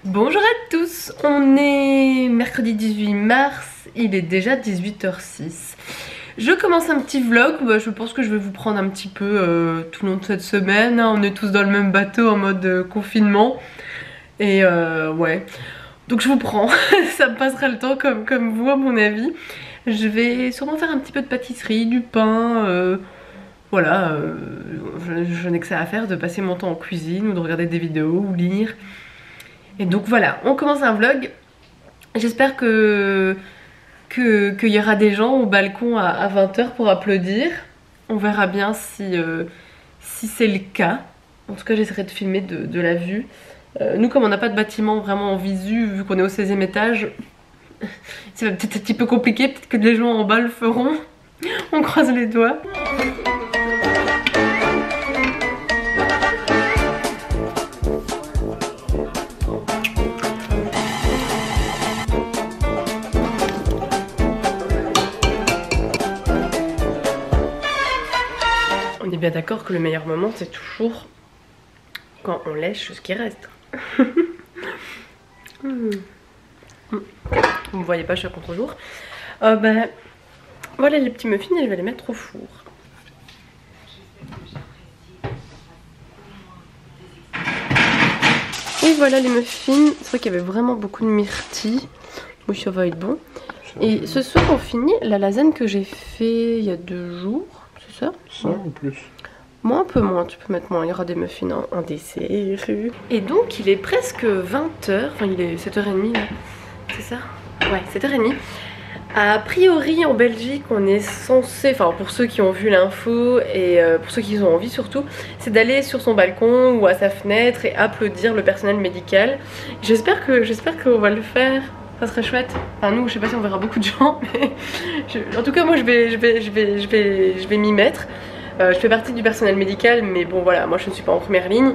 Bonjour à tous, on est mercredi 18 mars, il est déjà 18h06. Je commence un petit vlog, je pense que je vais vous prendre un petit peu tout le long de cette semaine. On est tous dans le même bateau en mode confinement. Et ouais, donc je vous prends, ça me passera le temps comme vous à mon avis. Je vais sûrement faire un petit peu de pâtisserie, du pain, voilà, je n'ai que ça à faire de passer mon temps en cuisine ou de regarder des vidéos ou lire. Et donc voilà, on commence un vlog. J'espère qu'il y aura des gens au balcon à 20h pour applaudir. On verra bien si c'est le cas. En tout cas, j'essaierai de filmer de la vue. Nous, comme on n'a pas de bâtiment vraiment en visu, vu qu'on est au 16e étage, ça va peut-être un petit peu compliqué. Peut-être que les gens en bas le feront. On croise les doigts. On est bien d'accord que le meilleur moment, c'est toujours quand on lèche ce qui reste. Vous me voyez pas, je suis à contre-jour. Voilà les petits muffins et je vais les mettre au four. Et voilà les muffins. C'est vrai qu'il y avait vraiment beaucoup de myrtilles. Oui, ça va être bon. Et ce soir, on finit la lasagne que j'ai fait il y a 2 jours. C'est ça? Ça ou plus? Moi un peu moins, tu peux mettre moins, il y aura des muffins en dessert. Et donc il est presque 20h, enfin il est 7h30 là, c'est ça? Ouais, 7h30. A priori en Belgique on est censé, enfin pour ceux qui ont vu l'info et pour ceux qui ont envie surtout, c'est d'aller sur son balcon ou à sa fenêtre et applaudir le personnel médical. J'espère qu'on va le faire, ça serait chouette. Enfin nous, je sais pas si on verra beaucoup de gens, mais en tout cas moi je vais m'y mettre. Je fais partie du personnel médical, mais bon voilà, moi je ne suis pas en première ligne.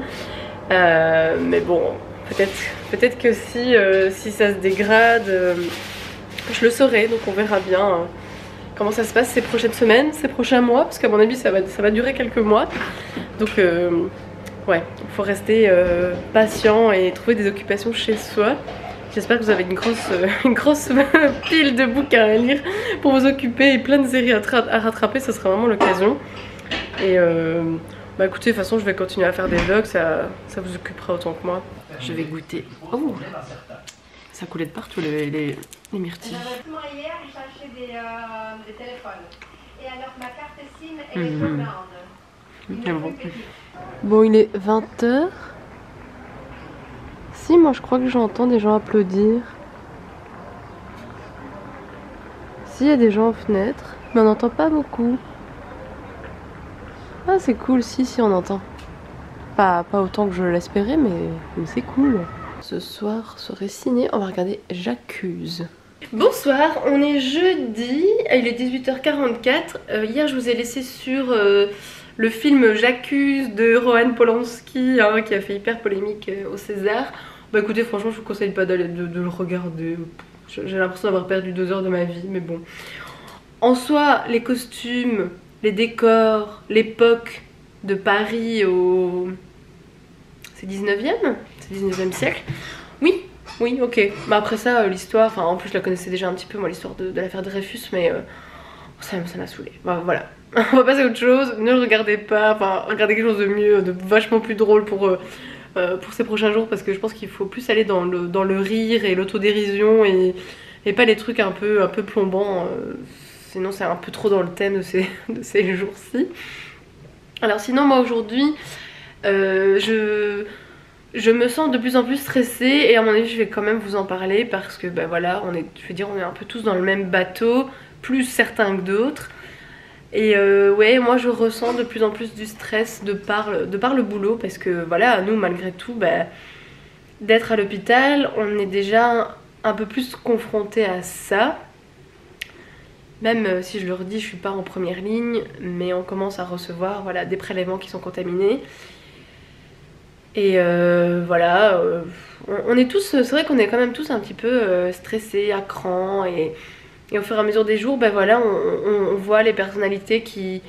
Mais bon, peut-être que si ça se dégrade, je le saurai. Donc on verra bien comment ça se passe ces prochaines semaines, ces prochains mois, parce qu'à mon avis ça va durer quelques mois. Donc ouais, il faut rester patient et trouver des occupations chez soi. J'espère que vous avez une grosse pile de bouquins à lire pour vous occuper et plein de séries à rattraper, ce sera vraiment l'occasion. Et bah écoutez, de toute façon je vais continuer à faire des vlogs, ça vous occupera autant que moi. Je vais goûter. Oh, ça coulait de partout les myrtilles. Hier, j'ai cherché des téléphones. Et alors ma carte SIM est Hollande. Bon, il est 20h. Si, moi je crois que j'entends des gens applaudir. Si, il y a des gens aux fenêtres, mais on n'entend pas beaucoup. Ah c'est cool, si on entend. Pas autant que je l'espérais, mais c'est cool. Ce soir, soirée ciné, on va regarder J'accuse. Bonsoir, on est jeudi, il est 18h44. Hier je vous ai laissé sur le film J'accuse de Roman Polanski, hein, qui a fait hyper polémique au César. Bah écoutez, franchement je vous conseille pas de le regarder. J'ai l'impression d'avoir perdu 2 heures de ma vie, mais bon. En soi, les costumes, les décors, l'époque de Paris au... C'est 19e? C'est 19e siècle? Oui, ok. Bah après ça, l'histoire, enfin en plus je la connaissais déjà un petit peu, moi, l'histoire de l'affaire Dreyfus, mais ça m'a saoulée. Bah, voilà. On va passer à autre chose, ne le regardez pas, enfin regardez quelque chose de mieux, de vachement plus drôle pour ces prochains jours, parce que je pense qu'il faut plus aller dans le rire et l'autodérision et pas les trucs un peu plombants. Sinon c'est un peu trop dans le thème de ces jours-ci. Alors sinon moi aujourd'hui je me sens de plus en plus stressée et à mon avis je vais quand même vous en parler parce que bah voilà, on est un peu tous dans le même bateau, plus certains que d'autres. Et ouais, moi je ressens de plus en plus du stress de par le boulot, parce que voilà, nous malgré tout, bah, d'être à l'hôpital, on est déjà un peu plus confronté à ça. Même si je le redis, je suis pas en première ligne, mais on commence à recevoir voilà, des prélèvements qui sont contaminés. Et voilà, on est tous, c'est vrai qu'on est quand même tous un petit peu stressés, à cran, et au fur et à mesure des jours, ben voilà, on voit les personnalités qui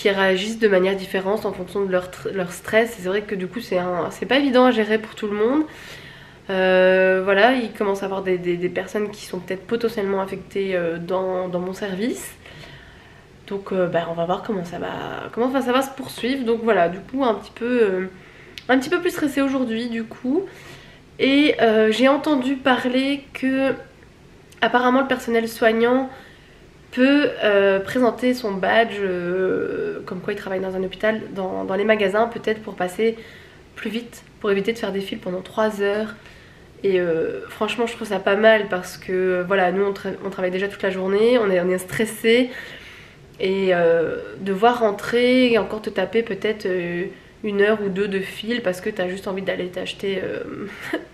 réagissent de manière différente en fonction de leur stress. Et c'est vrai que du coup c'est pas évident à gérer pour tout le monde. Voilà, il commence à avoir des personnes qui sont peut-être potentiellement affectées dans mon service. Donc on va voir comment ça va se poursuivre. Donc voilà, du coup un petit peu plus stressée aujourd'hui du coup. Et j'ai entendu parler que apparemment le personnel soignant peut présenter son badge comme quoi il travaille dans un hôpital dans les magasins, peut-être pour passer plus vite, pour éviter de faire des files pendant 3 heures. Et franchement je trouve ça pas mal parce que voilà, nous on travaille déjà toute la journée, on est stressé. Et devoir rentrer et encore te taper peut-être 1 heure ou 2 de file parce que t'as juste envie d'aller t'acheter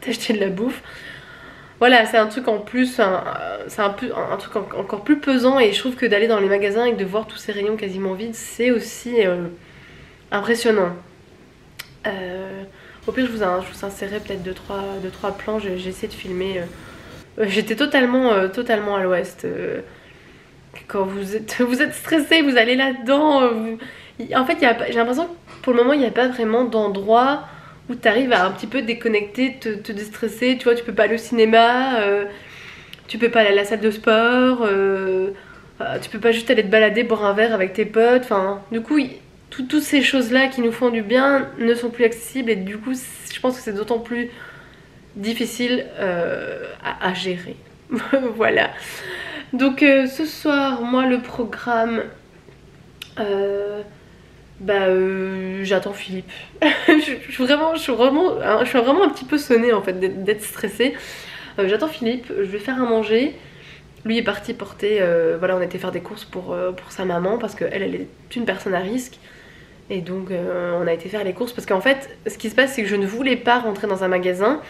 de la bouffe. Voilà, c'est un truc en plus, c'est un truc encore plus pesant, et je trouve que d'aller dans les magasins et de voir tous ces rayons quasiment vides, c'est aussi impressionnant. Au pire je vous insérerai peut-être 2-3 plans, j'essaie de filmer. J'étais totalement à l'ouest. Quand vous êtes stressé, vous allez là-dedans. En fait, j'ai l'impression que pour le moment, il n'y a pas vraiment d'endroit où tu arrives à un petit peu déconnecter, te déstresser. Tu vois, tu peux pas aller au cinéma, tu peux pas aller à la salle de sport, tu peux pas juste aller te balader, boire un verre avec tes potes. Enfin, du coup, toutes ces choses-là qui nous font du bien ne sont plus accessibles, et du coup, je pense que c'est d'autant plus difficile à gérer. Voilà. Donc ce soir, moi le programme, j'attends Philippe. je suis vraiment un petit peu sonnée en fait d'être stressée. J'attends Philippe, je vais faire à manger. Lui est parti porter, voilà, on était faire des courses pour sa maman parce qu'elle est une personne à risque. Et donc on a été faire les courses parce qu'en fait ce qui se passe c'est que je ne voulais pas rentrer dans un magasin.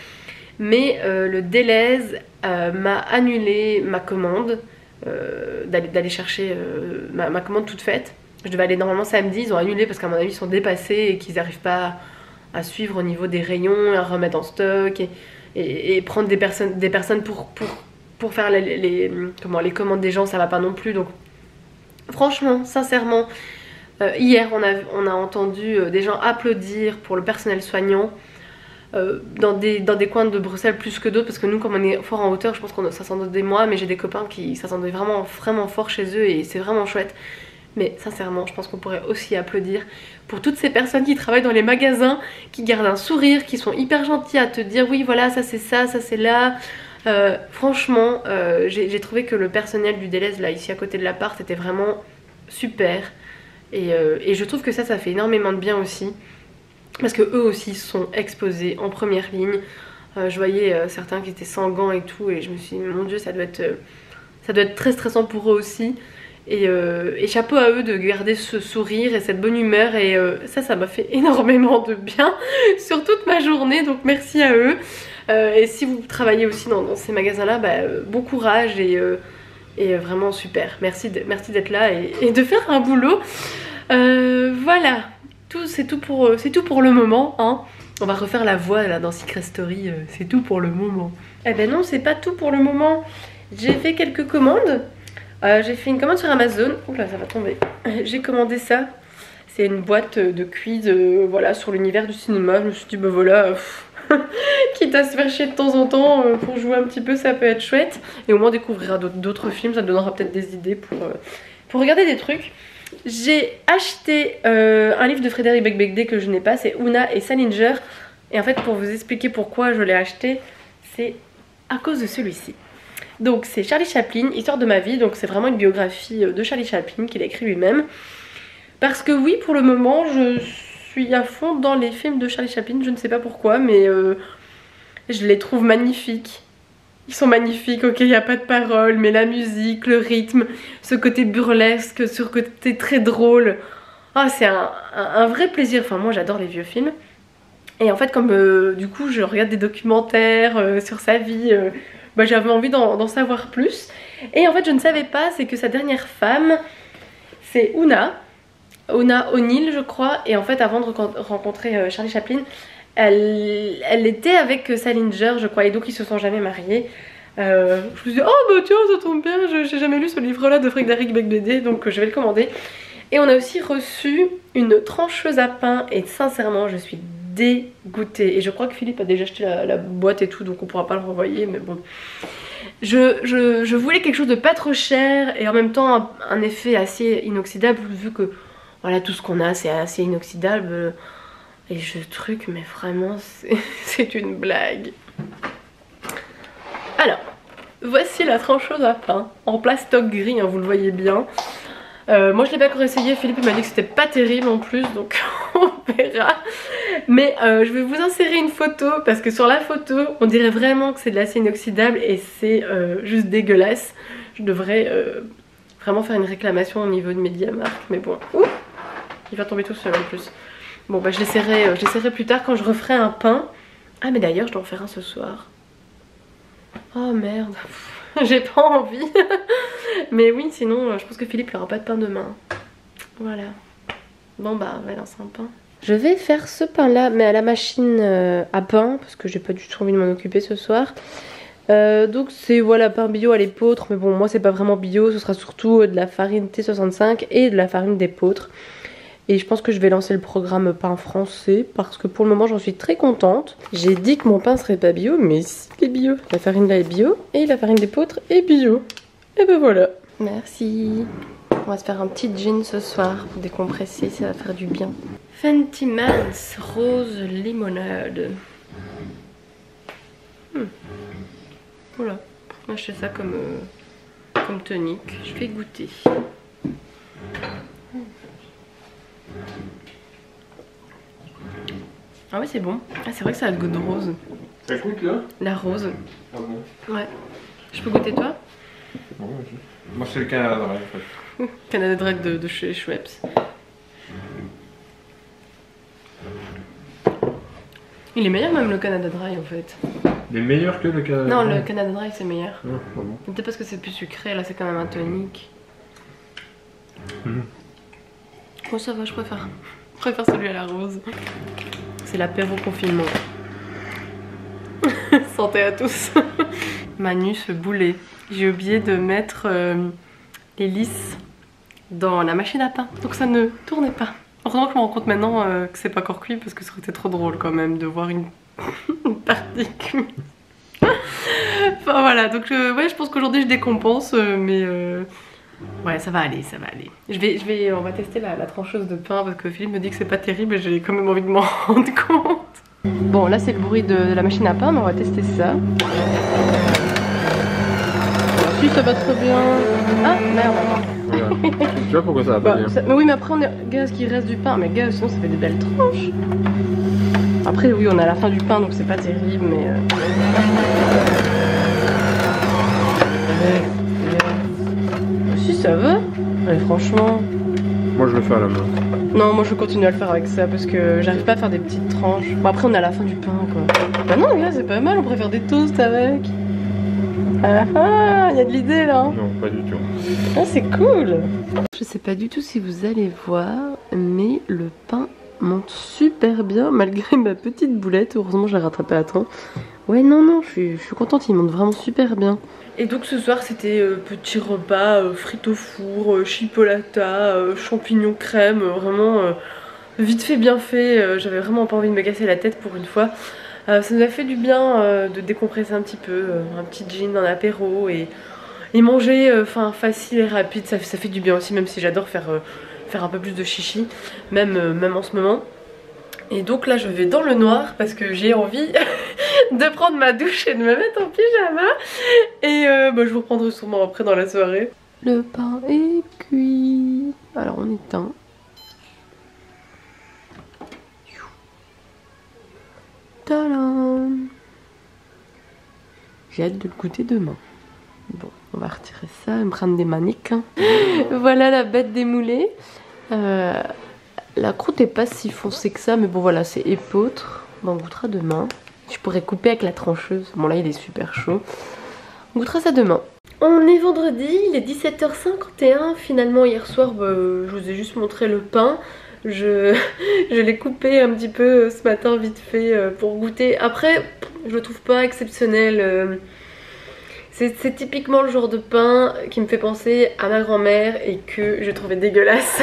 Mais le Delhaize m'a annulé ma commande, d'aller chercher ma commande toute faite. Je devais aller normalement samedi, ils ont annulé parce qu'à mon avis ils sont dépassés et qu'ils n'arrivent pas à suivre au niveau des rayons, à remettre en stock et prendre des personnes pour faire les commandes des gens, ça va pas non plus. Donc franchement, sincèrement, hier on a entendu des gens applaudir pour le personnel soignant. Dans des coins de Bruxelles plus que d'autres, parce que nous comme on est fort en hauteur, je pense que ça s'entendait moi, mais j'ai des copains qui ça s'entendait vraiment fort chez eux et c'est vraiment chouette. Mais sincèrement je pense qu'on pourrait aussi applaudir pour toutes ces personnes qui travaillent dans les magasins, qui gardent un sourire, qui sont hyper gentils à te dire oui voilà ça c'est là. Franchement j'ai trouvé que le personnel du Delhaize là ici à côté de l'appart était vraiment super, et je trouve que ça fait énormément de bien aussi. Parce que eux aussi sont exposés en première ligne. Je voyais certains qui étaient sans gants et tout, et je me suis dit mon dieu ça doit être très stressant pour eux aussi. Et chapeau à eux de garder ce sourire et cette bonne humeur, et ça m'a fait énormément de bien sur toute ma journée, donc merci à eux. Et si vous travaillez aussi dans ces magasins là, bon courage, et vraiment super, merci d'être là et de faire un boulot. Voilà. C'est tout pour le moment, hein. On va refaire la voix là dans Secret Story, c'est tout pour le moment. Eh ben non, c'est pas tout pour le moment. J'ai fait quelques commandes. J'ai fait une commande sur Amazon. Oula, ça va tomber. J'ai commandé ça. C'est une boîte de quiz voilà, sur l'univers du cinéma. Je me suis dit, bah voilà, quitte à se faire chier de temps en temps pour jouer un petit peu, ça peut être chouette. Et au moins découvrir d'autres films, ça donnera peut-être des idées pour regarder des trucs. J'ai acheté un livre de Frédéric Beigbeder que je n'ai pas, c'est Una et Salinger. Et en fait pour vous expliquer pourquoi je l'ai acheté, c'est à cause de celui-ci. Donc c'est Charlie Chaplin, Histoire de ma vie, donc c'est vraiment une biographie de Charlie Chaplin qu'il a écrit lui-même. Parce que oui, pour le moment je suis à fond dans les films de Charlie Chaplin, je ne sais pas pourquoi, mais je les trouve magnifiques. Ils sont magnifiques, ok, il n'y a pas de paroles, mais la musique, le rythme, ce côté burlesque, ce côté très drôle. Ah, c'est un vrai plaisir. Enfin, moi j'adore les vieux films. Et en fait, comme du coup je regarde des documentaires sur sa vie, j'avais envie d'en savoir plus. Et en fait, je ne savais pas, c'est que sa dernière femme, c'est Una O'Neill, je crois. Et en fait, avant de rencontrer Charlie Chaplin, elle était avec Salinger, je crois, et donc ils se sont jamais mariés. Je me suis dit, oh bah tiens, ça tombe bien, j'ai jamais lu ce livre là de Frédéric Beigbeder, donc je vais le commander. Et on a aussi reçu une trancheuse à pain, et sincèrement je suis dégoûtée. Et je crois que Philippe a déjà acheté la boîte et tout, donc on pourra pas le renvoyer, mais bon. Je voulais quelque chose de pas trop cher et en même temps un effet assez inoxydable, vu que voilà, tout ce qu'on a c'est assez inoxydable. Et ce truc, mais vraiment c'est une blague. Alors, voici la trancheuse à pain en plastoc gris, hein, vous le voyez bien. Moi je l'ai pas encore essayé, Philippe m'a dit que c'était pas terrible en plus, donc on verra. Mais je vais vous insérer une photo parce que sur la photo on dirait vraiment que c'est de l'acier inoxydable et c'est juste dégueulasse. Je devrais vraiment faire une réclamation au niveau de MediaMarkt, mais bon. Ouh, il va tomber tout seul en plus. Bon bah je l'essaierai plus tard quand je referai un pain. Ah mais d'ailleurs je dois en faire un ce soir. Oh merde, j'ai pas envie. Mais oui, sinon je pense que Philippe n'aura pas de pain demain. Voilà. Bon bah on va lancer un pain. Je vais faire ce pain là mais à la machine à pain parce que j'ai pas du tout envie de m'en occuper ce soir. Donc c'est voilà, pain bio à l'épeautre, mais bon moi c'est pas vraiment bio, ce sera surtout de la farine T65 et de la farine d'épeautre. Et je pense que je vais lancer le programme pain français parce que pour le moment j'en suis très contente. J'ai dit que mon pain serait pas bio, mais il est bio. La farine là est bio et la farine d'épeautre est bio. Et ben voilà. Merci. On va se faire un petit gin ce soir pour décompresser, ça va faire du bien. Fenty Mans rose limonade. Voilà, j'ai acheté ça comme tonique. Je vais goûter. Ah ouais c'est bon. Ah c'est vrai que ça a le goût de rose. Ça goûte là? La rose. Ah bon? Ouais. Je peux goûter toi? Ouais, ok. Moi c'est le Canada Dry en fait. Canada Dry de chez Schweppes. Il est meilleur même le Canada Dry en fait. Il est meilleur que le Canada Non Dry? le Canada Dry c'est meilleur. Ah, pas bon. Peut-être parce que c'est plus sucré, là c'est quand même un tonique. Moi ça va, je préfère celui à la rose. C'est l'apéro confinement. Santé à tous. Manu se boulet. J'ai oublié de mettre les lisses dans la machine à pain, donc ça ne tournait pas. Heureusement que je me rends compte maintenant que c'est pas encore cuit parce que ça aurait été trop drôle quand même de voir une partie cuite. Enfin voilà, donc ouais, je pense qu'aujourd'hui je décompense, mais ouais ça va aller, ça va aller. On va tester la trancheuse de pain parce que Philippe me dit que c'est pas terrible et j'ai quand même envie de m'en rendre compte. Bon là c'est le bruit de la machine à pain, mais on va tester ça. Si ça va très bien. Ah merde, attends. Tu vois pourquoi ça va pas bien? Mais oui mais après on est... Gaz qu'il reste du pain, mais gaz sinon ça fait des belles tranches. Après oui on est à la fin du pain donc c'est pas terrible mais... Si ça va. Allez, franchement. Moi je le fais à la main. Non moi je continue à le faire avec ça parce que j'arrive pas à faire des petites tranches. Bon après on est à la fin du pain quoi. Bah non gars c'est pas mal, on pourrait faire des toasts avec. Ah ah, y a de l'idée là. Non pas du tout. Ah c'est cool. Je sais pas du tout si vous allez voir mais le pain monte super bien malgré ma petite boulette. Heureusement je l'ai rattrapé à temps. Ouais non je suis contente, il monte vraiment super bien. Et donc ce soir c'était petit repas, frites au four, chipolata, champignons crème, vraiment vite fait bien fait. J'avais vraiment pas envie de me casser la tête pour une fois. Ça nous a fait du bien de décompresser un petit peu, un petit gin, un apéro et manger facile et rapide, ça fait du bien aussi, même si j'adore faire un peu plus de chichi, même en ce moment. Et donc là je vais dans le noir parce que j'ai envie de prendre ma douche et de me mettre en pyjama. Et je vous reprendrai sûrement après dans la soirée. Le pain est cuit. Alors on éteint. Tadam! J'ai hâte de le goûter demain. Bon, on va retirer ça et me prendre des maniques. Voilà la bête démoulée. La croûte est pas si foncée que ça, mais bon voilà, c'est épeautre. Bon, on goûtera demain. Je pourrais couper avec la trancheuse. Bon là il est super chaud. On goûtera ça demain. On est vendredi, il est 17h51. Finalement hier soir, je vous ai juste montré le pain. Je l'ai coupé un petit peu ce matin vite fait pour goûter. Après, je le trouve pas exceptionnel. C'est typiquement le genre de pain qui me fait penser à ma grand-mère et que je trouvais dégueulasse.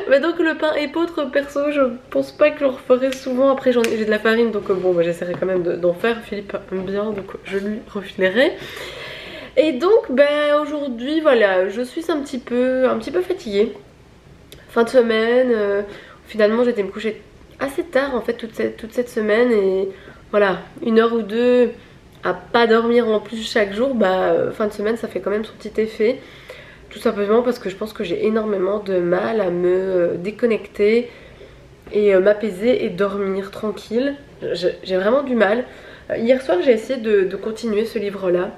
Mais donc le pain épeautre perso je pense pas que je le referai souvent. Après j'ai de la farine donc bon bah, j'essaierai quand même d'en faire. Philippe aime bien donc je lui refilerai. Et donc ben aujourd'hui voilà je suis un petit peu fatiguée. Fin de semaine, finalement j'étais me coucher assez tard en fait toute cette semaine. Et voilà 1 heure ou 2 à pas dormir en plus chaque jour, bah fin de semaine ça fait quand même son petit effet. Tout simplement parce que je pense que j'ai énormément de mal à me déconnecter et m'apaiser et dormir tranquille. J'ai vraiment du mal. Hier soir j'ai essayé de continuer ce livre là,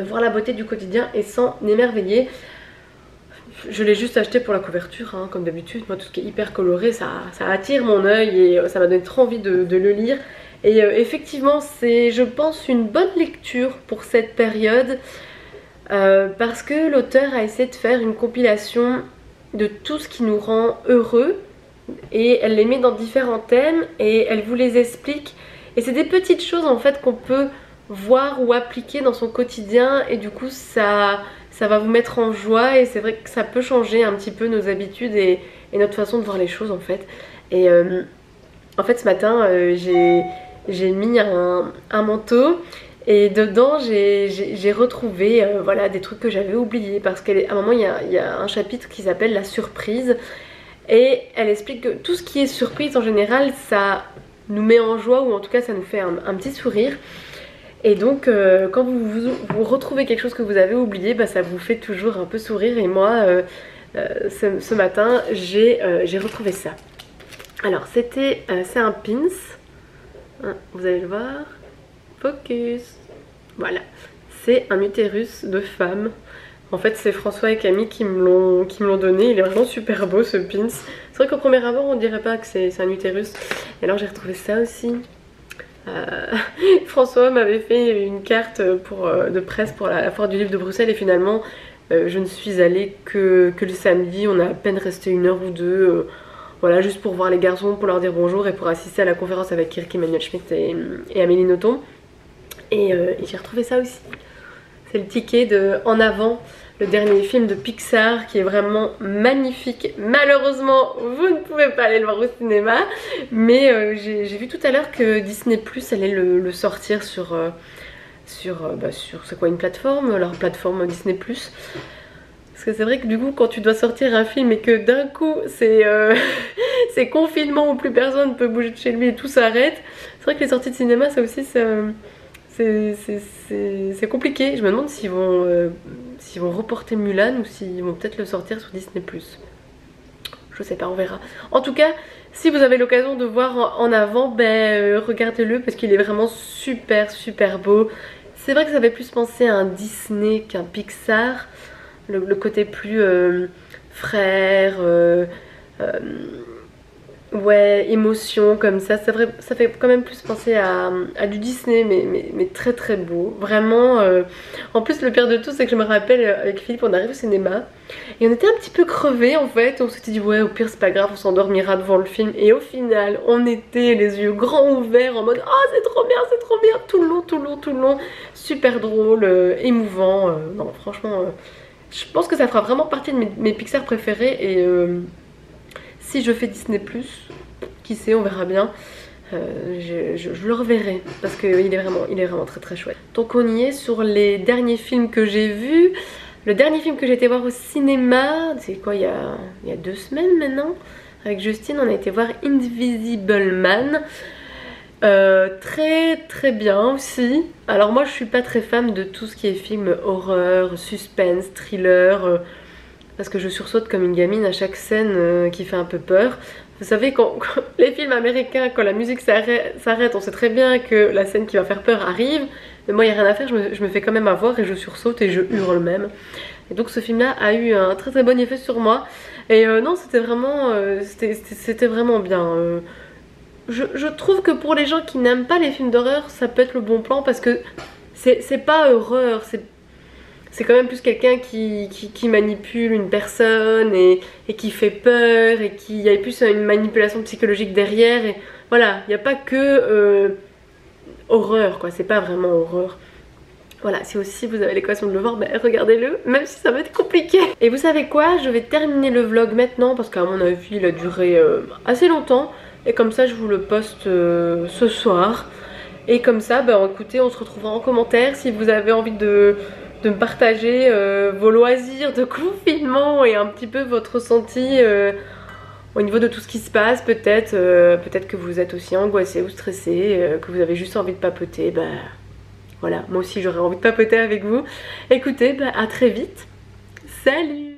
voir la beauté du quotidien et s'en émerveiller. Je l'ai juste acheté pour la couverture hein, comme d'habitude. Moi tout ce qui est hyper coloré ça attire mon œil et ça m'a donné trop envie de le lire. Et effectivement c'est je pense une bonne lecture pour cette période. Parce que l'auteur a essayé de faire une compilation de tout ce qui nous rend heureux et elle les met dans différents thèmes et elle vous les explique et c'est des petites choses en fait qu'on peut voir ou appliquer dans son quotidien et du coup ça va vous mettre en joie et c'est vrai que ça peut changer un petit peu nos habitudes et notre façon de voir les choses en fait. Et en fait ce matin j'ai mis un manteau. Et dedans j'ai retrouvé voilà, des trucs que j'avais oubliés parce qu'à un moment il y a un chapitre qui s'appelle la surprise et elle explique que tout ce qui est surprise en général ça nous met en joie ou en tout cas ça nous fait un petit sourire. Et donc quand vous retrouvez quelque chose que vous avez oublié bah, ça vous fait toujours un peu sourire et moi ce matin j'ai retrouvé ça. Alors c'est un pins, hein, vous allez le voir. Focus. Voilà, c'est un utérus de femme. En fait c'est François et Camille qui me l'ont donné. Il est vraiment super beau ce pins. C'est vrai qu'au premier abord on dirait pas que c'est un utérus. Et alors j'ai retrouvé ça aussi. François m'avait fait une carte de presse pour la foire du livre de Bruxelles et finalement je ne suis allée que le samedi. On a à peine resté 1 heure ou 2. Voilà, juste pour voir les garçons, pour leur dire bonjour et pour assister à la conférence avec Kirk Emmanuel Schmitt et Amélie Nothomb. Et j'ai retrouvé ça aussi. C'est le ticket de En Avant, le dernier film de Pixar qui est vraiment magnifique. Malheureusement, vous ne pouvez pas aller le voir au cinéma. Mais j'ai vu tout à l'heure que Disney Plus allait le sortir sur c'est quoi une plateforme, leur plateforme Disney Plus. Parce que c'est vrai que du coup quand tu dois sortir un film et que d'un coup c'est confinement où plus personne ne peut bouger de chez lui et tout s'arrête. C'est vrai que les sorties de cinéma ça aussi c'est compliqué. Je me demande s'ils vont reporter Mulan ou s'ils vont peut-être le sortir sur Disney+. Je sais pas, on verra. En tout cas, si vous avez l'occasion de voir En Avant, ben regardez-le parce qu'il est vraiment super super beau. C'est vrai que ça fait plus penser à un Disney qu'un Pixar. Le côté plus frère, ouais, émotion comme ça fait quand même plus penser à du Disney mais très très beau. Vraiment, en plus le pire de tout c'est que je me rappelle avec Philippe on arrive au cinéma et on était un petit peu crevés en fait. On s'était dit ouais au pire c'est pas grave on s'endormira devant le film et au final on était les yeux grands ouverts en mode oh c'est trop bien tout le long, super drôle, émouvant, non franchement je pense que ça fera vraiment partie de mes Pixar préférés et si je fais Disney+, qui sait, on verra bien. Je le reverrai parce qu'il est vraiment très très chouette. Donc on y est sur les derniers films que j'ai vus. Le dernier film que j'ai été voir au cinéma, c'est quoi, il y a 2 semaines maintenant. Avec Justine, on a été voir Invisible Man. Très très bien aussi. Alors moi je suis pas très fan de tout ce qui est film horreur, suspense, thriller, parce que je sursaute comme une gamine à chaque scène qui fait un peu peur. Vous savez quand les films américains, quand la musique s'arrête, on sait très bien que la scène qui va faire peur arrive. Mais moi il n'y a rien à faire, je me fais quand même avoir et je sursaute et je hurle même. Et donc ce film là a eu un très très bon effet sur moi. Et non c'était vraiment bien. Je trouve que pour les gens qui n'aiment pas les films d'horreur ça peut être le bon plan parce que c'est pas horreur, c'est quand même plus quelqu'un qui manipule une personne et qui fait peur et qui y a plus une manipulation psychologique derrière et voilà, il n'y a pas que horreur quoi, c'est pas vraiment horreur. Voilà, si aussi vous avez l'équation de le voir, bah, regardez-le, même si ça va être compliqué. Et vous savez quoi, je vais terminer le vlog maintenant parce qu'à mon avis il a duré assez longtemps. Et comme ça je vous le poste ce soir. Et comme ça, bah écoutez, on se retrouvera en commentaire si vous avez envie de me partager vos loisirs de confinement et un petit peu votre ressenti au niveau de tout ce qui se passe. Peut-être que vous êtes aussi angoissé ou stressé, que vous avez juste envie de papoter. Bah voilà, moi aussi j'aurais envie de papoter avec vous. Écoutez, bah à très vite. Salut!